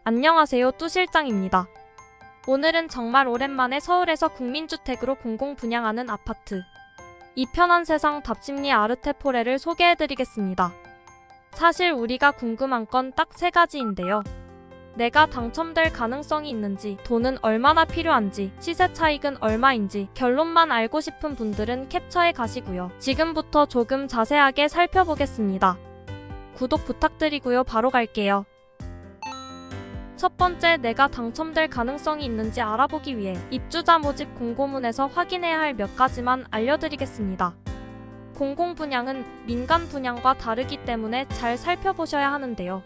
안녕하세요, 뚜 실장입니다. 오늘은 정말 오랜만에 서울에서 국민주택으로 공공 분양하는 아파트 이 편한 세상 답심리 아르테포레를 소개해드리겠습니다. 사실 우리가 궁금한 건 딱 세 가지인데요. 내가 당첨될 가능성이 있는지, 돈은 얼마나 필요한지, 시세 차익은 얼마인지 결론만 알고 싶은 분들은 캡처해 가시고요. 지금부터 조금 자세하게 살펴보겠습니다. 구독 부탁드리고요. 바로 갈게요. 첫 번째, 내가 당첨될 가능성이 있는지 알아보기 위해 입주자 모집 공고문에서 확인해야 할 몇 가지만 알려드리겠습니다. 공공분양은 민간 분양과 다르기 때문에 잘 살펴보셔야 하는데요.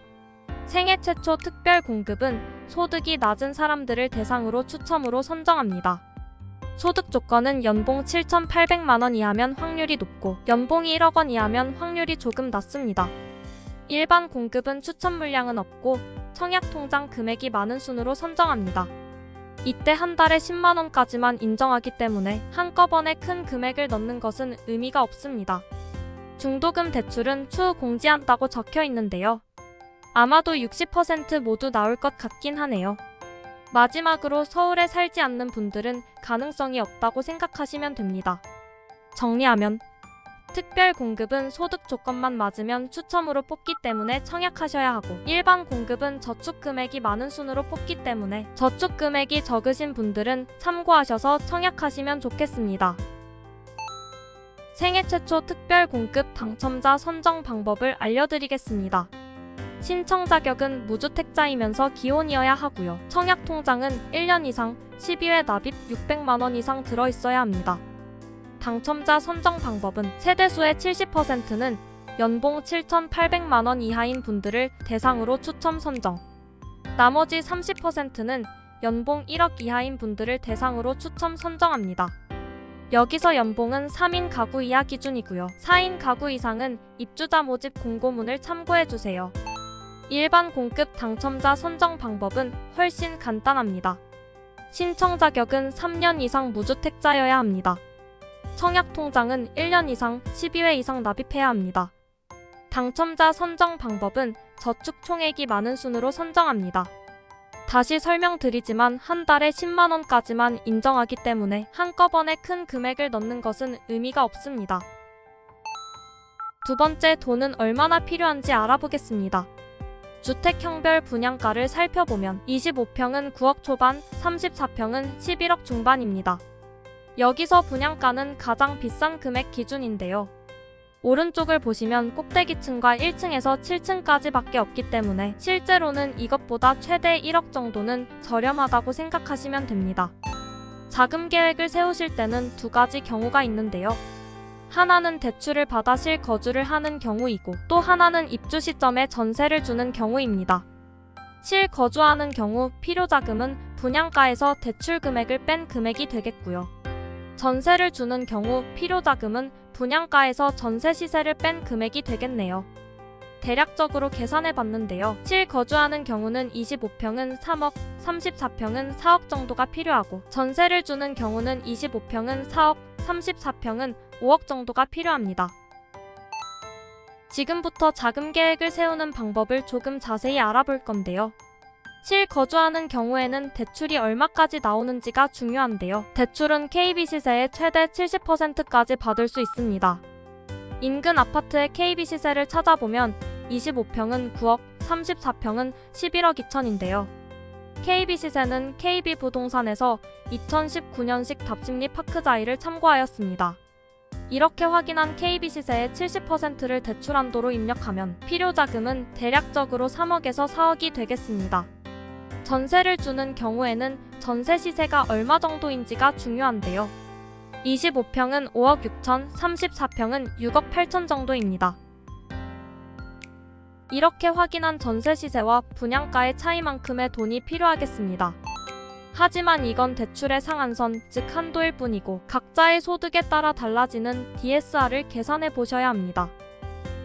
생애 최초 특별 공급은 소득이 낮은 사람들을 대상으로 추첨으로 선정합니다. 소득 조건은 연봉 7,800만 원 이하면 확률이 높고 연봉이 1억 원 이하면 확률이 조금 낮습니다. 일반 공급은 추첨 물량은 없고 청약통장 금액이 많은 순으로 선정합니다. 이때 한 달에 10만 원까지만 인정하기 때문에 한꺼번에 큰 금액을 넣는 것은 의미가 없습니다. 중도금 대출은 추후 공지한다고 적혀 있는데요. 아마도 60% 모두 나올 것 같긴 하네요. 마지막으로 서울에 살지 않는 분들은 가능성이 없다고 생각하시면 됩니다. 정리하면 특별 공급은 소득 조건만 맞으면 추첨으로 뽑기 때문에 청약하셔야 하고, 일반 공급은 저축 금액이 많은 순으로 뽑기 때문에 저축 금액이 적으신 분들은 참고하셔서 청약하시면 좋겠습니다. 생애 최초 특별 공급 당첨자 선정 방법을 알려드리겠습니다. 신청 자격은 무주택자이면서 기혼이어야 하고요. 청약 통장은 1년 이상 12회 납입 600만 원 이상 들어있어야 합니다. 당첨자 선정 방법은 세대수의 70%는 연봉 7,800만 원 이하인 분들을 대상으로 추첨 선정, 나머지 30%는 연봉 1억 이하인 분들을 대상으로 추첨 선정합니다. 여기서 연봉은 3인 가구 이하 기준이고요. 4인 가구 이상은 입주자 모집 공고문을 참고해주세요. 일반 공급 당첨자 선정 방법은 훨씬 간단합니다. 신청 자격은 3년 이상 무주택자여야 합니다. 청약통장은 1년 이상 12회 이상 납입해야 합니다. 당첨자 선정 방법은 저축 총액이 많은 순으로 선정합니다. 다시 설명드리지만 한 달에 10만 원까지만 인정하기 때문에 한꺼번에 큰 금액을 넣는 것은 의미가 없습니다. 두 번째, 돈은 얼마나 필요한지 알아보겠습니다. 주택형별 분양가를 살펴보면 25평은 9억 초반, 34평은 11억 중반입니다. 여기서 분양가는 가장 비싼 금액 기준인데요. 오른쪽을 보시면 꼭대기층과 1층에서 7층까지 밖에 없기 때문에 실제로는 이것보다 최대 1억 정도는 저렴하다고 생각하시면 됩니다. 자금 계획을 세우실 때는 두 가지 경우가 있는데요. 하나는 대출을 받아 실거주를 하는 경우이고, 또 하나는 입주 시점에 전세를 주는 경우입니다. 실거주하는 경우 필요자금은 분양가에서 대출 금액을 뺀 금액이 되겠고요. 전세를 주는 경우 필요자금은 분양가에서 전세 시세를 뺀 금액이 되겠네요. 대략적으로 계산해 봤는데요. 실거주하는 경우는 25평은 3억, 34평은 4억 정도가 필요하고, 전세를 주는 경우는 25평은 4억, 34평은 5억 정도가 필요합니다. 지금부터 자금 계획을 세우는 방법을 조금 자세히 알아볼 건데요. 실거주하는 경우에는 대출이 얼마까지 나오는지가 중요한데요. 대출은 KB 시세의 최대 70%까지 받을 수 있습니다. 인근 아파트의 KB 시세를 찾아보면 25평은 9억, 34평은 11억 2천인데요. KB 시세는 KB부동산에서 2019년식 답심리 파크자이를 참고하였습니다. 이렇게 확인한 KB 시세의 70%를 대출한도로 입력하면 필요자금은 대략적으로 3억에서 4억이 되겠습니다. 전세를 주는 경우에는 전세 시세가 얼마 정도인지가 중요한데요. 25평은 5억 6천, 34평은 6억 8천 정도입니다. 이렇게 확인한 전세 시세와 분양가의 차이만큼의 돈이 필요하겠습니다. 하지만 이건 대출의 상한선, 즉 한도일 뿐이고, 각자의 소득에 따라 달라지는 DSR을 계산해 보셔야 합니다.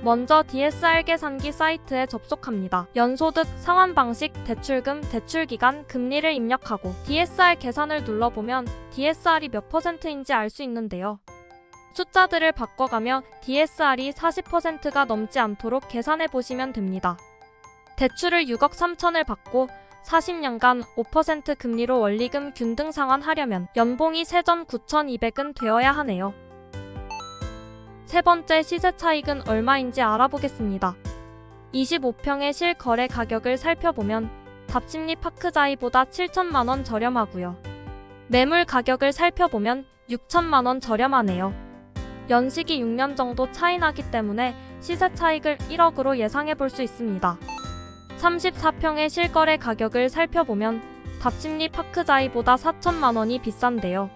먼저 DSR 계산기 사이트에 접속합니다. 연소득, 상환 방식, 대출금, 대출기간, 금리를 입력하고 DSR 계산을 눌러보면 DSR이 몇 %인지 알 수 있는데요. 숫자들을 바꿔가며 DSR이 40%가 넘지 않도록 계산해 보시면 됩니다. 대출을 6억 3천을 받고 40년간 5% 금리로 원리금 균등 상환하려면 연봉이 세전 9,200은 되어야 하네요. 세 번째 시세 차익은 얼마인지 알아보겠습니다. 25평의 실거래 가격을 살펴보면 답심리 파크자이보다 7천만원 저렴하고요. 매물 가격을 살펴보면 6천만원 저렴하네요. 연식이 6년 정도 차이 나기 때문에 시세 차익을 1억으로 예상해 볼 수 있습니다. 34평의 실거래 가격을 살펴보면 답심리 파크자이보다 4천만원이 비싼데요.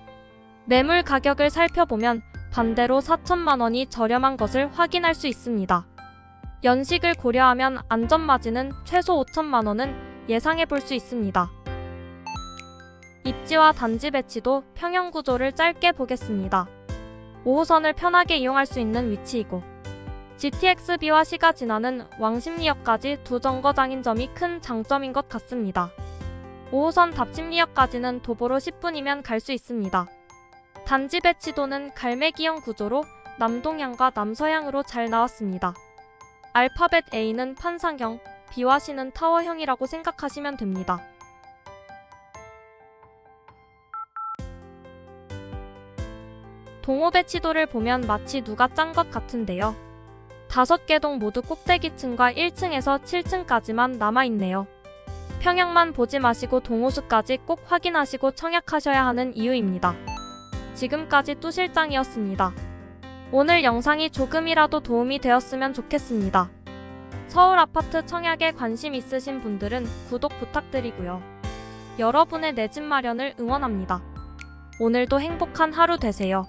매물 가격을 살펴보면 반대로 4천만원이 저렴한 것을 확인할 수 있습니다. 연식을 고려하면 안전마진은 최소 5천만원은 예상해 볼 수 있습니다. 입지와 단지 배치도 평형 구조를 짧게 보겠습니다. 5호선을 편하게 이용할 수 있는 위치이고 GTX-B와 시가 지나는 왕십리역까지 두 정거장인 점이 큰 장점인 것 같습니다. 5호선 답심리역까지는 도보로 10분이면 갈 수 있습니다. 단지 배치도는 갈매기형 구조로 남동향과 남서향으로 잘 나왔습니다. 알파벳 A는 판상형, B와 C는 타워형이라고 생각하시면 됩니다. 동호 배치도를 보면 마치 누가 짠 것 같은데요. 5개 동 모두 꼭대기층과 1층에서 7층까지만 남아있네요. 평형만 보지 마시고 동호수까지 꼭 확인하시고 청약하셔야 하는 이유입니다. 지금까지 뚜 실장이었습니다. 오늘 영상이 조금이라도 도움이 되었으면 좋겠습니다. 서울 아파트 청약에 관심 있으신 분들은 구독 부탁드리고요. 여러분의 내 집 마련을 응원합니다. 오늘도 행복한 하루 되세요.